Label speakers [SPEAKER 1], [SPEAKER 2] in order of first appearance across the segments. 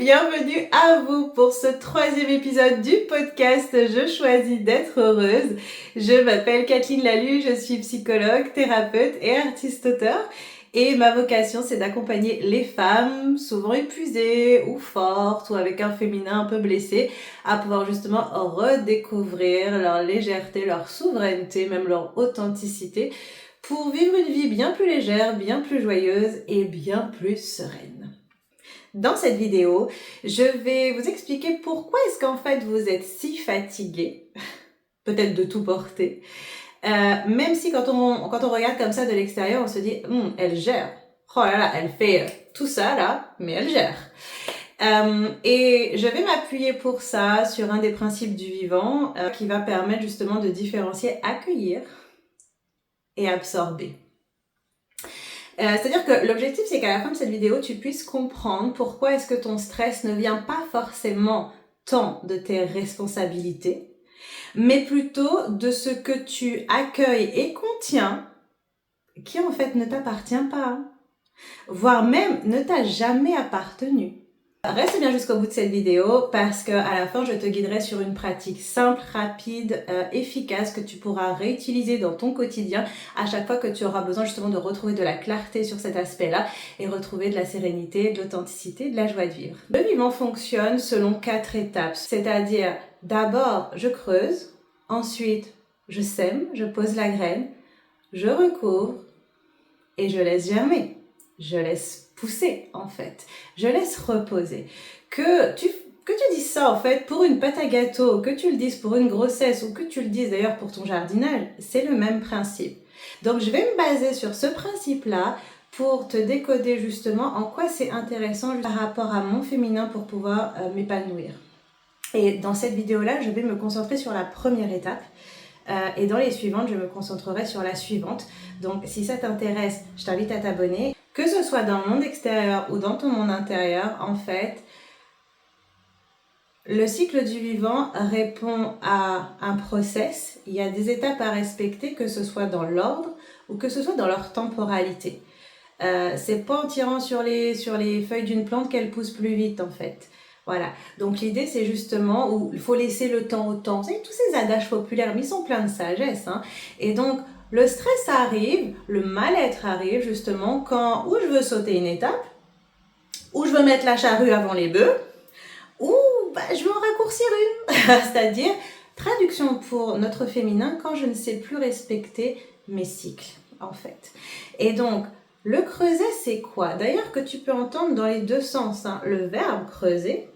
[SPEAKER 1] bienvenue à vous pour ce 3e épisode du podcast Je choisis d'être heureuse. Je m'appelle Kathleen Lalu, je suis psychologue, thérapeute et artiste-auteur. Et ma vocation, c'est d'accompagner les femmes, souvent épuisées ou fortes ou avec un féminin un peu blessé, à pouvoir justement redécouvrir leur légèreté, leur souveraineté, même leur authenticité, pour vivre une vie bien plus légère, bien plus joyeuse et bien plus sereine. Dans cette vidéo, je vais vous expliquer pourquoi est-ce qu'en fait vous êtes si fatigué, peut-être de tout porter, même si quand on regarde comme ça de l'extérieur, on se dit elle gère, oh là là, elle fait tout ça là, mais elle gère. Et je vais m'appuyer pour ça sur un des principes du vivant qui va permettre justement de différencier accueillir et absorber. C'est-à-dire que l'objectif, c'est qu'à la fin de cette vidéo, tu puisses comprendre pourquoi est-ce que ton stress ne vient pas forcément tant de tes responsabilités, mais plutôt de ce que tu accueilles et contiens, qui en fait ne t'appartient pas, voire même ne t'a jamais appartenu. Reste bien jusqu'au bout de cette vidéo parce qu'à la fin, je te guiderai sur une pratique simple, rapide, efficace que tu pourras réutiliser dans ton quotidien à chaque fois que tu auras besoin justement de retrouver de la clarté sur cet aspect-là et retrouver de la sérénité, de l'authenticité, de la joie de vivre. Le vivant fonctionne selon 4 étapes, c'est-à-dire d'abord je creuse, ensuite je sème, je pose la graine, je recouvre et je laisse germer. Je laisse pousser en fait, je laisse reposer. Que tu dises ça en fait pour une pâte à gâteau, que tu le dises pour une grossesse ou que tu le dises d'ailleurs pour ton jardinage, c'est le même principe. Donc je vais me baser sur ce principe-là pour te décoder justement en quoi c'est intéressant par rapport à mon féminin pour pouvoir m'épanouir. Et dans cette vidéo-là, je vais me concentrer sur la première étape. Et dans les suivantes, je me concentrerai sur la suivante. Donc si ça t'intéresse, je t'invite à t'abonner. Que ce soit dans le monde extérieur ou dans ton monde intérieur, en fait, le cycle du vivant répond à un process. Il y a des étapes à respecter, que ce soit dans l'ordre ou que ce soit dans leur temporalité. C'est pas en tirant sur les feuilles d'une plante qu'elle pousse plus vite, en fait. Voilà. Donc l'idée, c'est justement où il faut laisser le temps au temps. Vous savez, tous ces adages populaires, mais ils sont pleins de sagesse, hein. Et donc, le stress arrive, le mal-être arrive justement quand ou je veux sauter une étape, ou je veux mettre la charrue avant les bœufs, ou je veux en raccourcir une. C'est-à-dire, traduction pour notre féminin, quand je ne sais plus respecter mes cycles, en fait. Et donc, le creuset, c'est quoi? D'ailleurs, que tu peux entendre dans les deux sens, hein, le verbe creuser,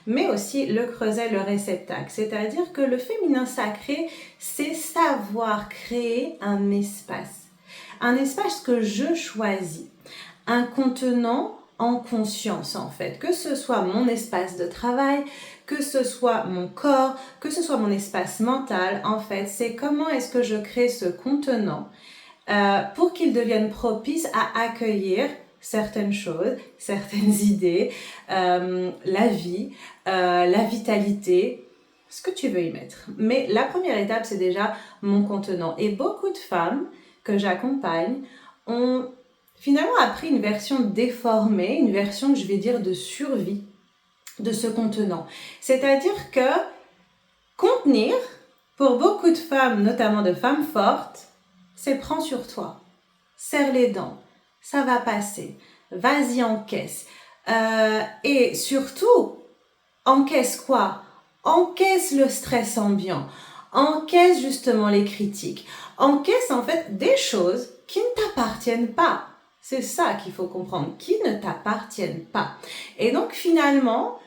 [SPEAKER 1] mais aussi le creuset, le réceptacle. C'est-à-dire que le féminin sacré, c'est savoir créer un espace que je choisis, un contenant en conscience en fait, que ce soit mon espace de travail, que ce soit mon corps, que ce soit mon espace mental, en fait, c'est comment est-ce que je crée ce contenant pour qu'il devienne propice à accueillir certaines choses, certaines idées, la vie, la vitalité, ce que tu veux y mettre. Mais la première étape, c'est déjà mon contenant. Et beaucoup de femmes que j'accompagne ont finalement appris une version déformée, une version que je vais dire de survie de ce contenant. C'est-à-dire que contenir, pour beaucoup de femmes, notamment de femmes fortes, c'est prends sur toi, serre les dents, ça va passer, vas-y encaisse. Et surtout, encaisse quoi? Encaisse le stress ambiant, encaisse justement les critiques, encaisse en fait des choses qui ne t'appartiennent pas. C'est ça qu'il faut comprendre, qui ne t'appartiennent pas. Et donc finalement,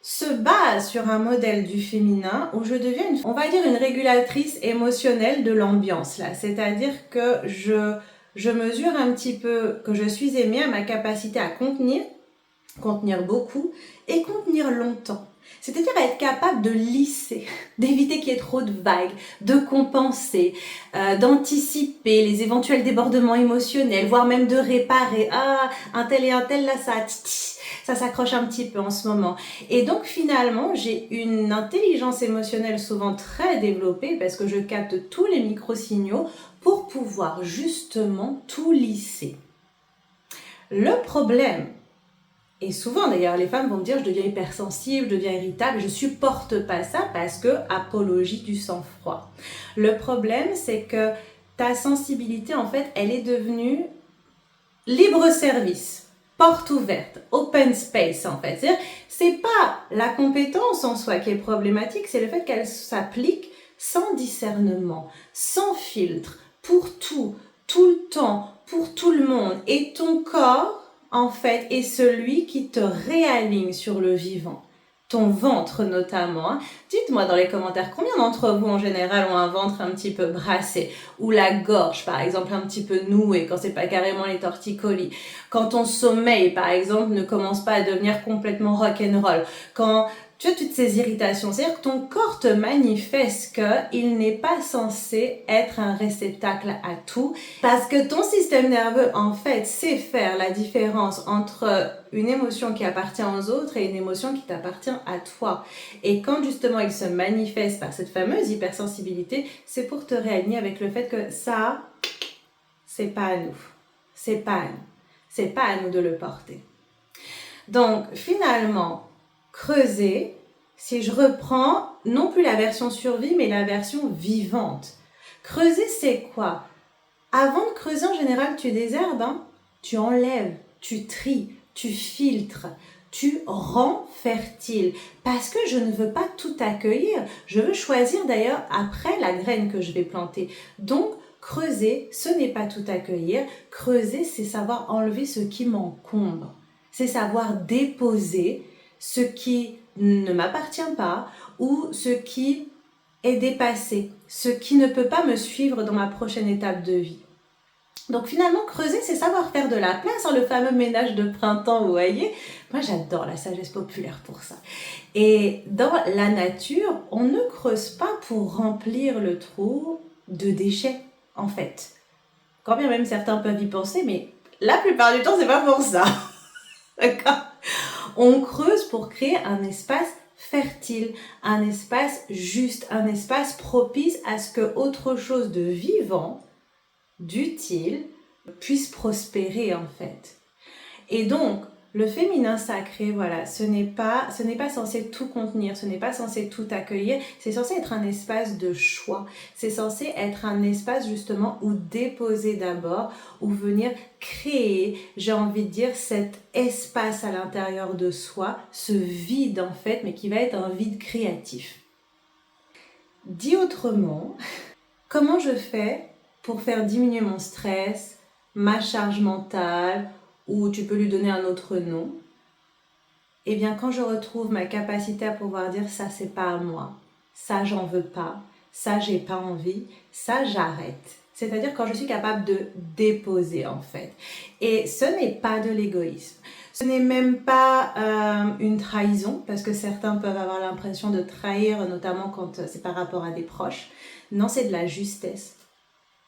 [SPEAKER 1] se base sur un modèle du féminin où je deviens on va dire une régulatrice émotionnelle de l'ambiance là. C'est-à-dire que je mesure un petit peu que je suis aimée à ma capacité à contenir beaucoup et contenir longtemps. C'est-à-dire à être capable de lisser, d'éviter qu'il y ait trop de vagues, de compenser, d'anticiper les éventuels débordements émotionnels, voire même de réparer. Ah, un tel et un tel, là, ça s'accroche un petit peu en ce moment. Et donc finalement, j'ai une intelligence émotionnelle souvent très développée parce que je capte tous les micro-signaux pour pouvoir justement tout lisser. Le problème, Et souvent d'ailleurs, les femmes vont me dire je deviens hypersensible, je deviens irritable, je supporte pas ça parce que apologie du sang-froid. Le problème, c'est que ta sensibilité, en fait, elle est devenue libre service, porte ouverte, open space en fait. C'est-à-dire, c'est pas la compétence en soi qui est problématique, c'est le fait qu'elle s'applique sans discernement, sans filtre, pour tout, tout le temps, pour tout le monde. Et ton corps, en fait, est celui qui te réaligne sur le vivant. Ton ventre notamment. Hein. Dites-moi dans les commentaires, combien d'entre vous en général ont un ventre un petit peu brassé ou la gorge par exemple un petit peu nouée quand c'est pas carrément les torticolis. Quand ton sommeil par exemple ne commence pas à devenir complètement rock'n'roll. Quand tu as toutes ces irritations, c'est-à-dire que ton corps te manifeste qu'il n'est pas censé être un réceptacle à tout parce que ton système nerveux en fait sait faire la différence entre une émotion qui appartient aux autres et une émotion qui t'appartient à toi. Et quand justement il se manifeste par cette fameuse hypersensibilité, c'est pour te réaligner avec le fait que ça, c'est pas à nous. C'est pas à nous. C'est pas à nous de le porter. Donc finalement, creuser, si je reprends non plus la version survie, mais la version vivante. Creuser, c'est quoi? Avant de creuser, en général, tu désherbes, hein? Tu enlèves, tu tries, tu filtres, tu rends fertile. Parce que je ne veux pas tout accueillir. Je veux choisir d'ailleurs après la graine que je vais planter. Donc, creuser, ce n'est pas tout accueillir. Creuser, c'est savoir enlever ce qui m'encombre. C'est savoir déposer ce qui ne m'appartient pas ou ce qui est dépassé, ce qui ne peut pas me suivre dans ma prochaine étape de vie. Donc finalement, creuser, c'est savoir faire de la place, hein, le fameux ménage de printemps, vous voyez. Moi, j'adore la sagesse populaire pour ça. Et dans la nature, on ne creuse pas pour remplir le trou de déchets, en fait. Quand bien même certains peuvent y penser, mais la plupart du temps, c'est pas pour ça. D'accord? On creuse pour créer un espace fertile, un espace juste, un espace propice à ce que autre chose de vivant, d'utile, puisse prospérer en fait. Et donc, le féminin sacré, voilà, ce n'est pas censé tout contenir, ce n'est pas censé tout accueillir, c'est censé être un espace de choix, c'est censé être un espace justement où déposer d'abord, où venir créer, j'ai envie de dire, cet espace à l'intérieur de soi, ce vide en fait, mais qui va être un vide créatif. Dit autrement, comment je fais pour faire diminuer mon stress, ma charge mentale, ou tu peux lui donner un autre nom, eh bien quand je retrouve ma capacité à pouvoir dire ça c'est pas à moi, ça j'en veux pas, ça j'ai pas envie, ça j'arrête. C'est-à-dire quand je suis capable de déposer en fait. Et ce n'est pas de l'égoïsme. Ce n'est même pas une trahison, parce que certains peuvent avoir l'impression de trahir, notamment quand c'est par rapport à des proches. Non, c'est de la justesse.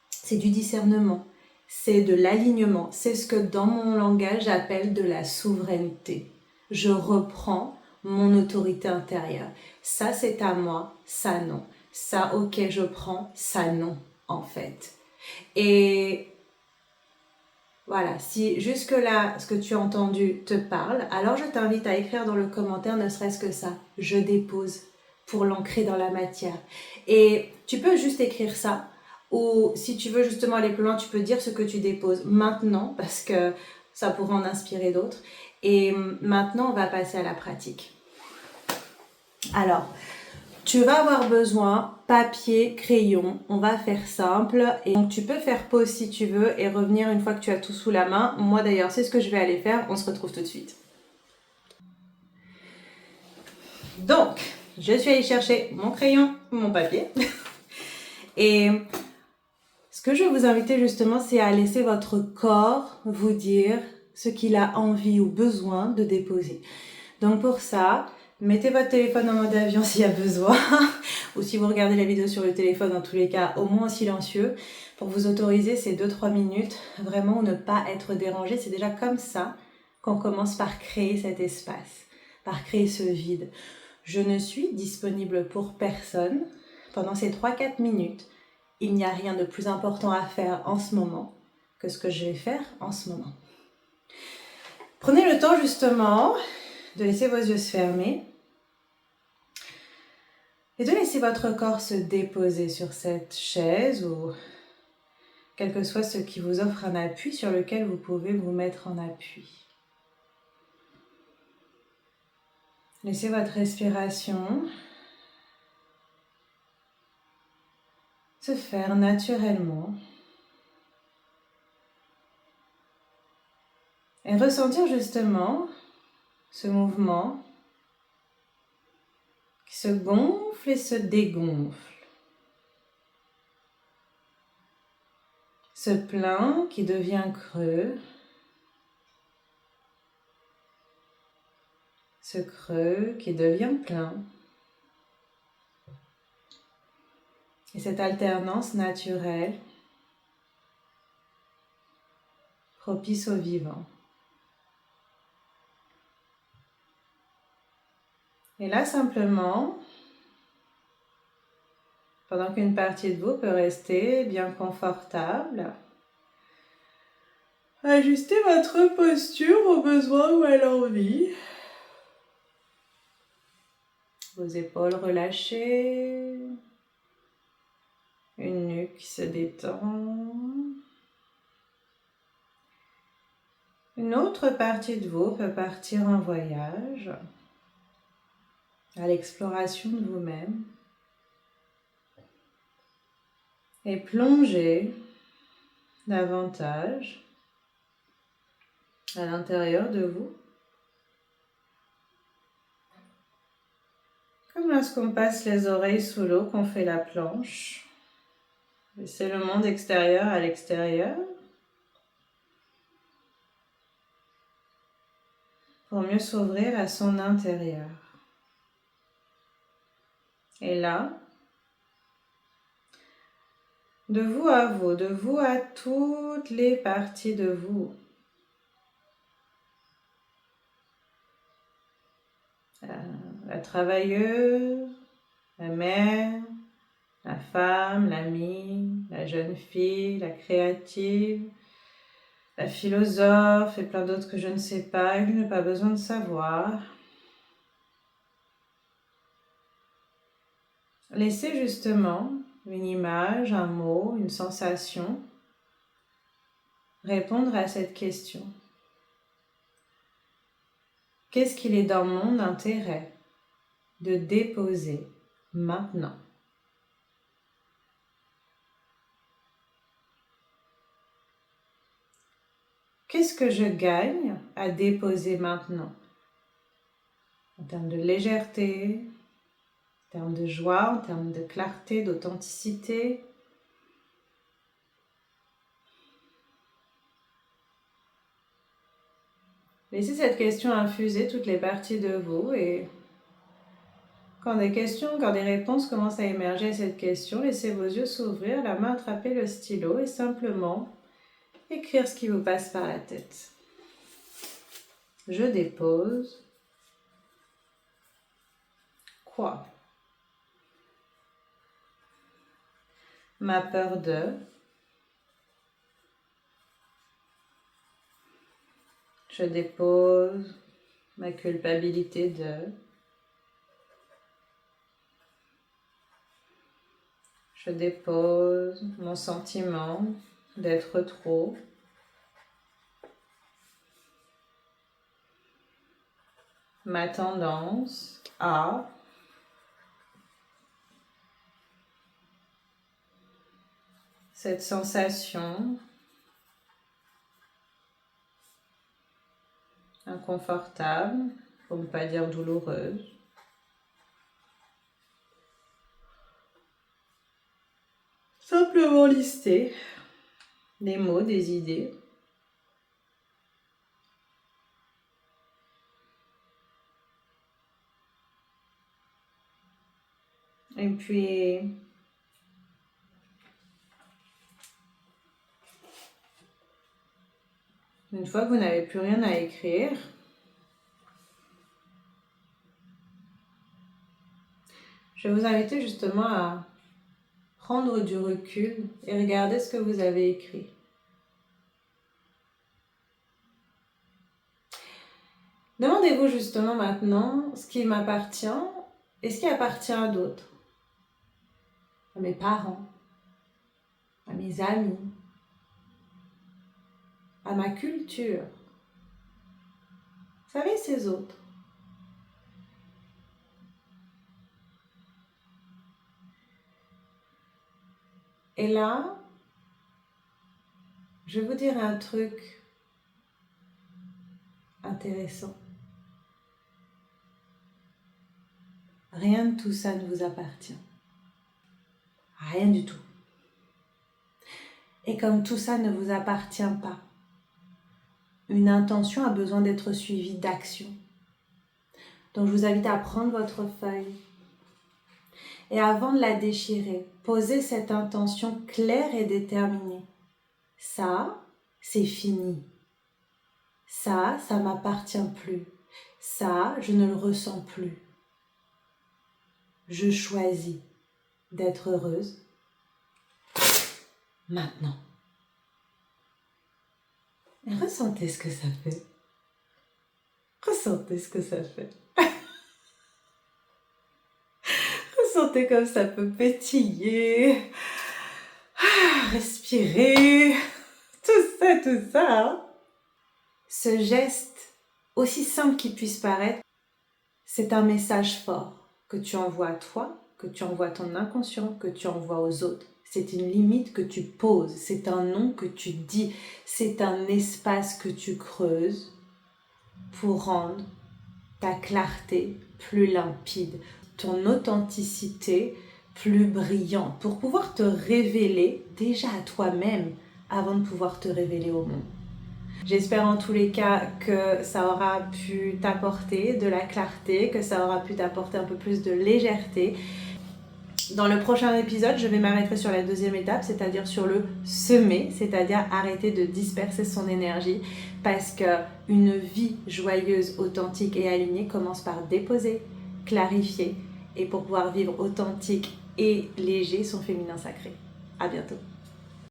[SPEAKER 1] C'est du discernement. C'est de l'alignement, c'est ce que dans mon langage j'appelle de la souveraineté. Je reprends mon autorité intérieure. Ça c'est à moi, ça non. Ça ok je prends, ça non en fait. Et voilà, si jusque-là ce que tu as entendu te parle, alors je t'invite à écrire dans le commentaire ne serait-ce que ça. Je dépose pour l'ancrer dans la matière. Et tu peux juste écrire ça. Ou si tu veux justement aller plus loin, tu peux dire ce que tu déposes maintenant parce que ça pourrait en inspirer d'autres. Et maintenant, on va passer à la pratique. Alors, tu vas avoir besoin papier, crayon. On va faire simple. Et donc, tu peux faire pause si tu veux et revenir une fois que tu as tout sous la main. Moi d'ailleurs, c'est ce que je vais aller faire. On se retrouve tout de suite. Donc, je suis allée chercher mon crayon, mon papier. Et ce que je vais vous inviter justement, c'est à laisser votre corps vous dire ce qu'il a envie ou besoin de déposer. Donc pour ça, mettez votre téléphone en mode avion s'il y a besoin, ou si vous regardez la vidéo sur le téléphone, dans tous les cas, au moins silencieux, pour vous autoriser ces 2-3 minutes, vraiment ne pas être dérangé. C'est déjà comme ça qu'on commence par créer cet espace, par créer ce vide. Je ne suis disponible pour personne pendant ces 3-4 minutes. Il n'y a rien de plus important à faire en ce moment que ce que je vais faire en ce moment. Prenez le temps justement de laisser vos yeux se fermer et de laisser votre corps se déposer sur cette chaise ou quel que soit ce qui vous offre un appui sur lequel vous pouvez vous mettre en appui. Laissez votre respiration se faire naturellement et ressentir justement ce mouvement qui se gonfle et se dégonfle. Ce plein qui devient creux. Ce creux qui devient plein. Et cette alternance naturelle propice au vivant. Et là, simplement, pendant qu'une partie de vous peut rester bien confortable, ajustez votre posture au besoin ou à l'envie. Vos épaules relâchées, une nuque qui se détend. Une autre partie de vous peut partir en voyage à l'exploration de vous-même et plonger davantage à l'intérieur de vous. Comme lorsqu'on passe les oreilles sous l'eau, qu'on fait la planche. Laissez le monde extérieur à l'extérieur pour mieux s'ouvrir à son intérieur. Et là, de vous à toutes les parties de vous, la travailleuse, la mère, la femme, l'amie, la jeune fille, la créative, la philosophe et plein d'autres que je ne sais pas et que je n'ai pas besoin de savoir. Laissez justement une image, un mot, une sensation répondre à cette question. Qu'est-ce qu'il est dans mon intérêt de déposer maintenant? Qu'est-ce que je gagne à déposer maintenant? En termes de légèreté, en termes de joie, en termes de clarté, d'authenticité. Laissez cette question infuser toutes les parties de vous et quand des réponses commencent à émerger à cette question, laissez vos yeux s'ouvrir, la main attraper le stylo et simplement écrire ce qui vous passe par la tête. Je dépose quoi? Ma peur de. Je dépose ma culpabilité de. Je dépose mon sentiment d'être trop. Ma tendance à. Cette sensation inconfortable, pour ne pas dire douloureuse. Simplement lister des mots, des idées. Et puis, une fois que vous n'avez plus rien à écrire, je vais vous inviter justement à prendre du recul et regarder ce que vous avez écrit. Demandez-vous justement maintenant ce qui m'appartient et ce qui appartient à d'autres. À mes parents, à mes amis, à ma culture. Vous savez, ces autres. Et là, je vais vous dire un truc intéressant. Rien de tout ça ne vous appartient. Rien du tout. Et comme tout ça ne vous appartient pas, une intention a besoin d'être suivie d'action. Donc je vous invite à prendre votre feuille et avant de la déchirer, posez cette intention claire et déterminée. Ça, c'est fini. Ça m'appartient plus. Ça, je ne le ressens plus. Je choisis d'être heureuse maintenant. Et ressentez ce que ça fait. Ressentez ce que ça fait. Ressentez comme ça peut pétiller. Respirer. Tout ça. Hein. Ce geste, aussi simple qu'il puisse paraître, c'est un message fort que tu envoies à toi, que tu envoies à ton inconscient, que tu envoies aux autres. C'est une limite que tu poses, c'est un nom que tu dis, c'est un espace que tu creuses pour rendre ta clarté plus limpide, ton authenticité plus brillante, pour pouvoir te révéler déjà à toi-même avant de pouvoir te révéler au monde. J'espère en tous les cas que ça aura pu t'apporter de la clarté, que ça aura pu t'apporter un peu plus de légèreté. Dans le prochain épisode, je vais m'arrêter sur la deuxième étape, c'est-à-dire sur le semer, c'est-à-dire arrêter de disperser son énergie, parce qu'une vie joyeuse, authentique et alignée commence par déposer, clarifier, et pour pouvoir vivre authentique et léger son féminin sacré. À bientôt.